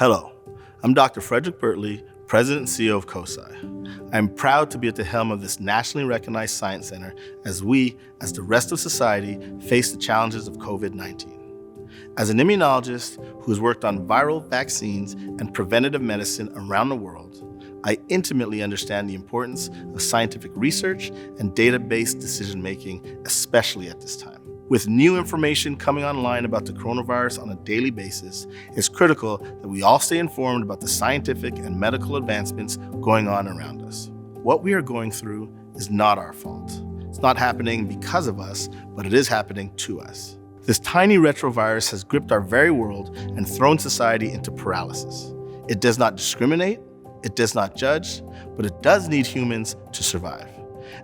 Hello, I'm Dr. Frederic Bertley, President and CEO of COSI. I am proud to be at the helm of this nationally recognized science center as we, as the rest of society, face the challenges of COVID-19. As an immunologist who has worked on viral vaccines and preventative medicine around the world, I intimately understand the importance of scientific research and data-based decision-making, especially at this time. With new information coming online about the coronavirus on a daily basis, it's critical that we all stay informed about the scientific and medical advancements going on around us. What we are going through is not our fault. It's not happening because of us, but it is happening to us. This tiny retrovirus has gripped our very world and thrown society into paralysis. It does not discriminate, it does not judge, but it does need humans to survive.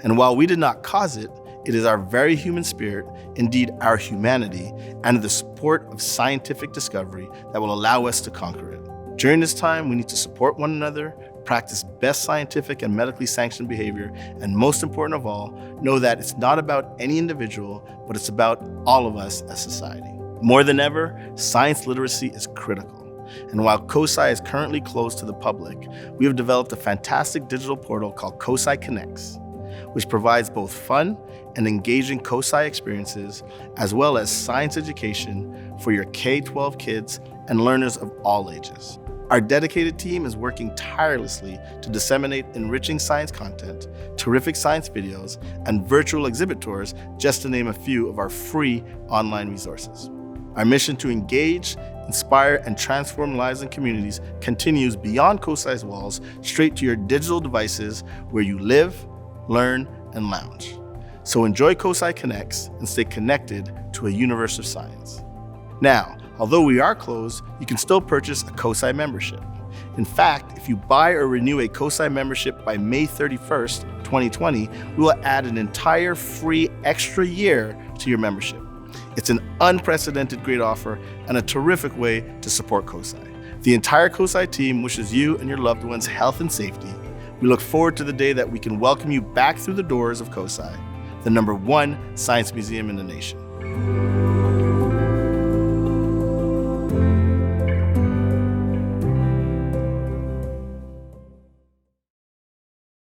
And while we did not cause it, it is our very human spirit, indeed our humanity, and the support of scientific discovery that will allow us to conquer it. During this time, we need to support one another, practice best scientific and medically sanctioned behavior, and most important of all, know that it's not about any individual, but it's about all of us as society. More than ever, science literacy is critical. And while COSI is currently closed to the public, we have developed a fantastic digital portal called COSI Connects, which provides both fun and engaging COSI experiences, as well as science education for your K-12 kids and learners of all ages. Our dedicated team is working tirelessly to disseminate enriching science content, terrific science videos, and virtual exhibit tours, just to name a few of our free online resources. Our mission to engage, inspire, and transform lives and communities continues beyond COSI's walls, straight to your digital devices where you live, learn, and lounge. So enjoy COSI Connects and stay connected to a universe of science. Now, although we are closed, you can still purchase a COSI membership. In fact, if you buy or renew a COSI membership by May 31st, 2020, we will add an entire free extra year to your membership. It's an unprecedented great offer and a terrific way to support COSI. The entire COSI team wishes you and your loved ones health and safety. We look forward to the day that we can welcome you back through the doors of COSI, the #1 science museum in the nation.